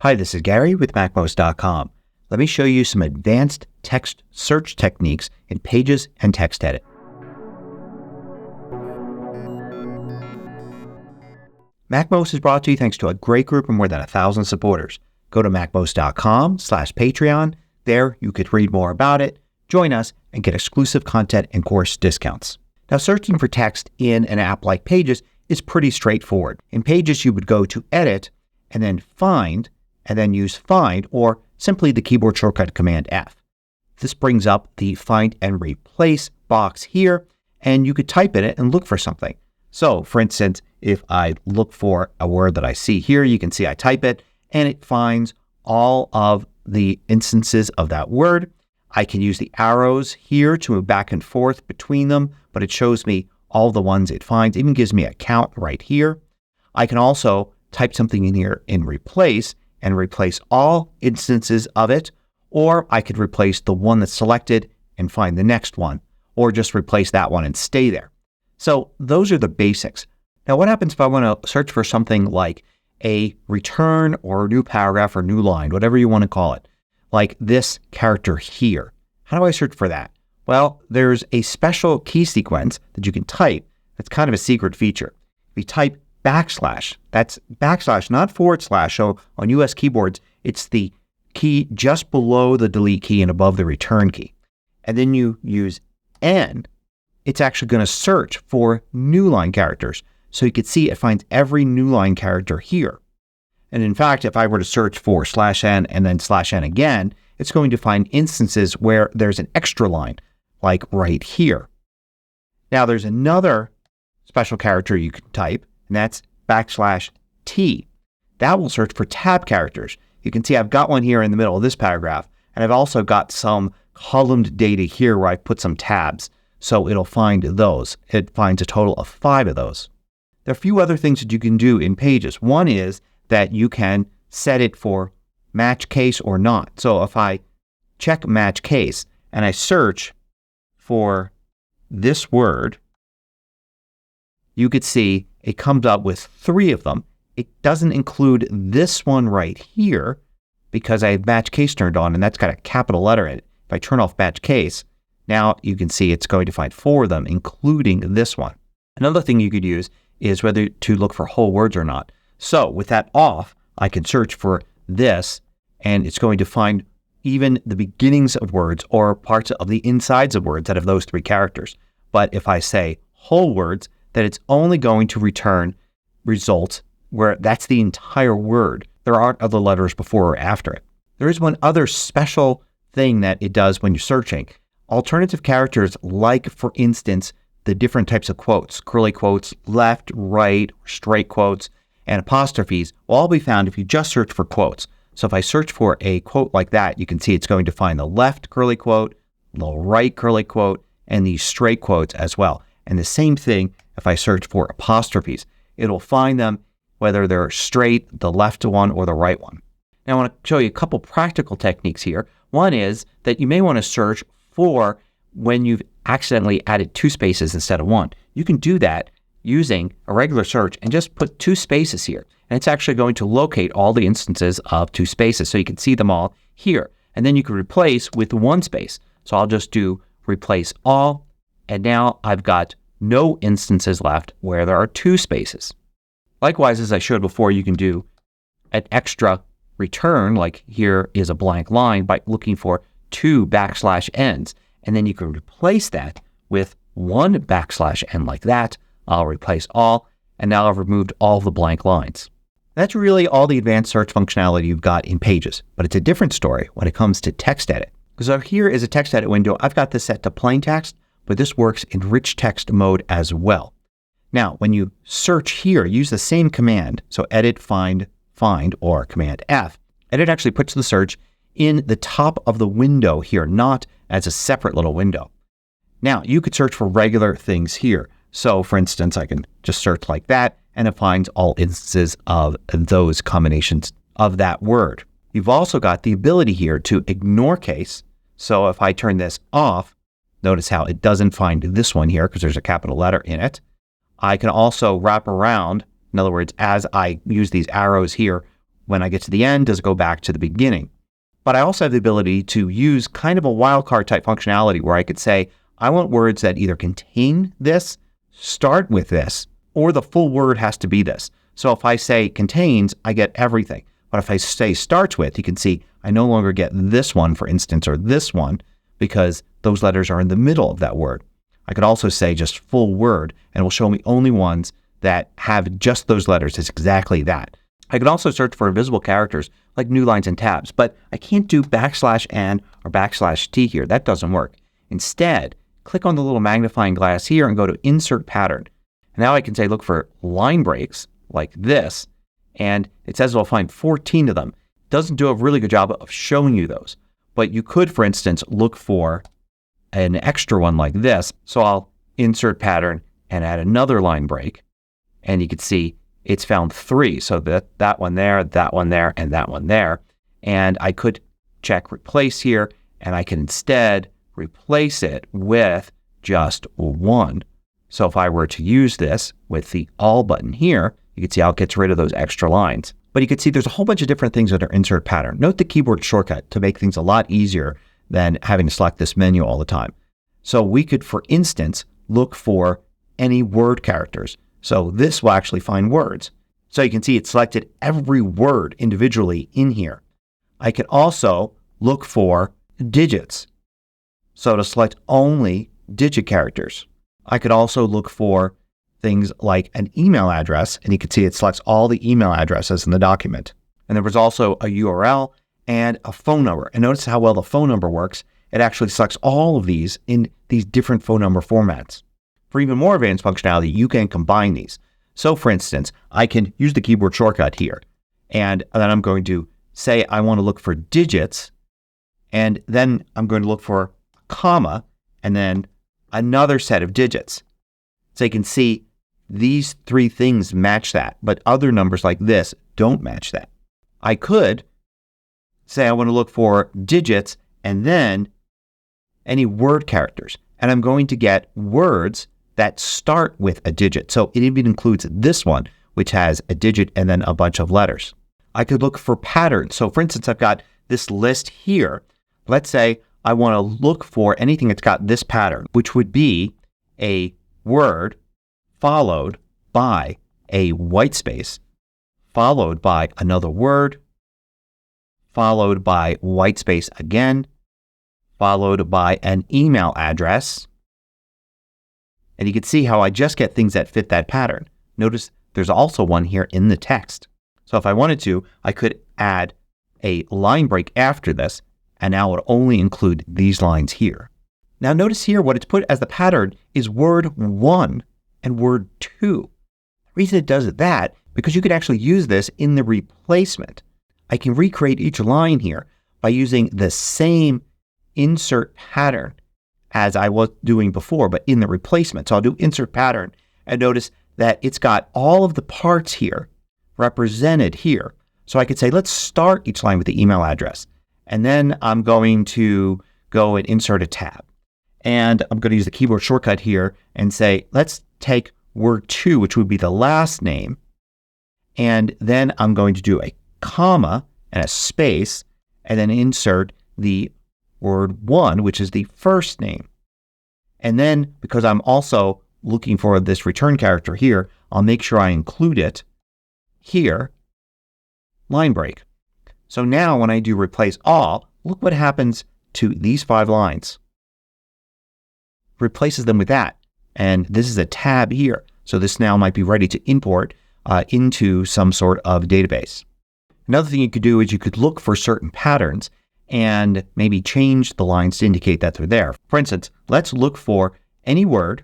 Hi, this is Gary with MACMOST.com. Let me show you some advanced text search techniques in Pages and TextEdit. MACMOST is brought to you thanks to a great group of more than 1,000 supporters. Go to MACMOST.com/Patreon. There you could read more about it, join us, and get exclusive content and course discounts. Now, searching for text in an app like Pages is pretty straightforward. In Pages, you would go to Edit and then Find, and then use Find or simply the keyboard shortcut Command F. This brings up the Find and Replace box here, and you could type in it and look for something. So, for instance, if I look for a word that I see here, you can see I type it, and it finds all of the instances of that word. I can use the arrows here to move back and forth between them, but it shows me all the ones it finds. It even gives me a count right here. I can also type something in here in Replace and replace all instances of it, or I could replace the one that's selected and find the next one, or just replace that one and stay there. So those are the basics. Now, what happens if I want to search for something like a return or a new paragraph or new line, whatever you want to call it, like this character here? How do I search for that? Well, there's a special key sequence that you can type. That's kind of a secret feature. If you type backslash, that's backslash, not forward slash. So on US keyboards, it's the key just below the delete key and above the return key. And then you use N, it's actually going to search for new line characters. So you can see it finds every new line character here. And in fact, if I were to search for /N and then /N again, it's going to find instances where there's an extra line, like right here. Now there's another special character you can type, and that's \T. That will search for tab characters. You can see I've got one here in the middle of this paragraph, and I've also got some columned data here where I put some tabs, so it'll find those. It finds a total of 5 of those. There are a few other things that you can do in Pages. One is that you can set it for match case or not. So if I check match case and I search for this word, you could see it comes up with 3 of them. It doesn't include this one right here because I have match case turned on, and that's got a capital letter in it. If I turn off match case, now you can see it's going to find 4 of them, including this one. Another thing you could use is whether to look for whole words or not. So with that off, I can search for this, and it's going to find even the beginnings of words or parts of the insides of words that have those 3 characters. But if I say whole words, then it's only going to return results where that's the entire word. There aren't other letters before or after it. There is one other special thing that it does when you're searching. Alternative characters, like, for instance, the different types of quotes, curly quotes, left, right, straight quotes, and apostrophes will all be found if you just search for quotes. So if I search for a quote like that, you can see it's going to find the left curly quote, the right curly quote, and these straight quotes as well. And the same thing if I search for apostrophes. It'll find them whether they're straight, the left one, or the right one. Now I want to show you a couple practical techniques here. One is that you may want to search for when you've accidentally added 2 spaces instead of 1. You can do that using a regular search and just put 2 spaces here. And it's actually going to locate all the instances of 2 spaces so you can see them all here. And then you can replace with 1 space. So I'll just do replace all, and now I've got no instances left where there are 2 spaces. Likewise, as I showed before, you can do an extra return, like here is a blank line, by looking for 2 \Ns. And then you can replace that with 1 \N like that. I'll replace all, and now I've removed all the blank lines. That's really all the advanced search functionality you've got in Pages, but it's a different story when it comes to TextEdit. So here is a TextEdit window. I've got this set to plain text, but this works in rich text mode as well. Now, when you search here, use the same command. So edit, find, or Command F. Edit actually puts the search in the top of the window here, not as a separate little window. Now, you could search for regular things here. So for instance, I can just search like that, and it finds all instances of those combinations of that word. You've also got the ability here to ignore case. So if I turn this off, notice how it doesn't find this one here because there's a capital letter in it. I can also wrap around. In other words, as I use these arrows here, when I get to the end, does it go back to the beginning? But I also have the ability to use kind of a wildcard type functionality where I could say, I want words that either contain this, start with this, or the full word has to be this. So if I say contains, I get everything. But if I say starts with, you can see I no longer get this one, for instance, or this one, because those letters are in the middle of that word. I could also say just full word, and it will show me only ones that have just those letters. It's exactly that. I could also search for invisible characters like new lines and tabs, but I can't do \n or \t here. That doesn't work. Instead, click on the little magnifying glass here and go to Insert Pattern. And now I can say look for line breaks like this, and it says it'll find 14 of them. It doesn't do a really good job of showing you those. But you could, for instance, look for an extra one like this. So I'll Insert Pattern and add another line break. And you can see it's found 3. So that one there, and that one there. And I could check Replace here, and I can instead replace it with just 1. So if I were to use this with the All button here, you can see how it gets rid of those extra lines. But you can see there's a whole bunch of different things under Insert Pattern. Note the keyboard shortcut to make things a lot easier than having to select this menu all the time. So we could, for instance, look for any word characters. So this will actually find words. So you can see it selected every word individually in here. I can also look for digits. So to select only digit characters. I could also look for things like an email address, and you can see it selects all the email addresses in the document. And there was also a URL and a phone number. And notice how well the phone number works. It actually selects all of these in these different phone number formats. For even more advanced functionality, you can combine these. So for instance, I can use the keyboard shortcut here, and then I'm going to say I want to look for digits, and then I'm going to look for a comma, and then another set of digits. So you can see these 3 things match that, but other numbers like this don't match that. I could say I want to look for digits and then any word characters, and I'm going to get words that start with a digit. So it even includes this one, which has a digit and then a bunch of letters. I could look for patterns. So for instance, I've got this list here. Let's say I want to look for anything that's got this pattern, which would be a word followed by a white space, followed by another word, followed by white space again, followed by an email address. And you can see how I just get things that fit that pattern. Notice there's also one here in the text. So if I wanted to, I could add a line break after this, and now it only include these lines here. Now notice here what it's put as the pattern is word 1 and word 2. The reason it does that, because you could actually use this in the replacement. I can recreate each line here by using the same insert pattern as I was doing before, but in the replacement. So I'll do Insert Pattern, and notice that it's got all of the parts here represented here. So I could say, let's start each line with the email address. And then I'm going to go and insert a tab. And I'm going to use the keyboard shortcut here and say, let's take word 2, which would be the last name. And then I'm going to do a comma and a space, and then insert the word 1, which is the first name. And then, because I'm also looking for this return character here, I'll make sure I include it here, line break. So now when I do replace all, look what happens to these 5 lines. Replaces them with that. And this is a tab here. So this now might be ready to import into some sort of database. Another thing you could do is you could look for certain patterns and maybe change the lines to indicate that they're there. For instance, let's look for any word,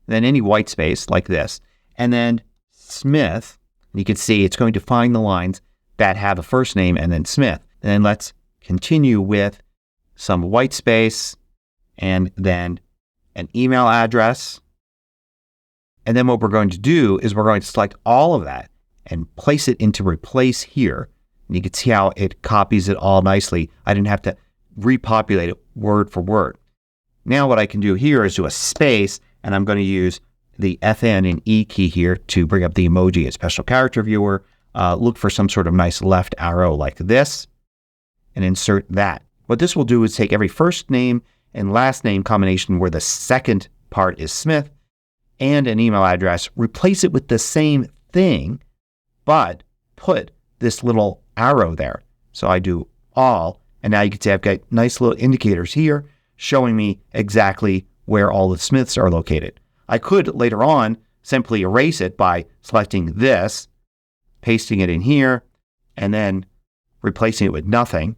then any white space like this, and then Smith. You can see it's going to find the lines that have a first name and then Smith. And then let's continue with some white space and then an email address. And then what we're going to do is we're going to select all of that and place it into replace here. And you can see how it copies it all nicely. I didn't have to repopulate it word for word. Now what I can do here is do a space, and I'm going to use the FN and E key here to bring up the emoji and special character viewer. look for some sort of nice left arrow like this and insert that. What this will do is take every first name and last name combination where the second part is Smith and an email address, replace it with the same thing, but put this little arrow there. So I do all, and now you can see I've got nice little indicators here showing me exactly where all the Smiths are located. I could later on simply erase it by selecting this, pasting it in here, and then replacing it with nothing,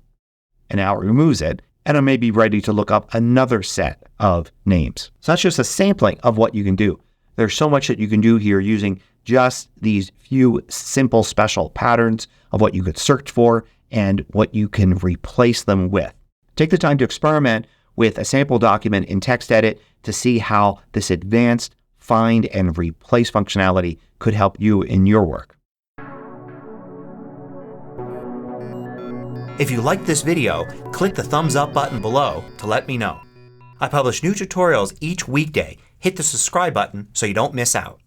and now it removes it, and I may be ready to look up another set of names. So that's just a sampling of what you can do. There's so much that you can do here using just these few simple special patterns of what you could search for and what you can replace them with. Take the time to experiment with a sample document in TextEdit to see how this advanced find and replace functionality could help you in your work. If you liked this video, click the thumbs up button below to let me know. I publish new tutorials each weekday. Hit the subscribe button so you don't miss out.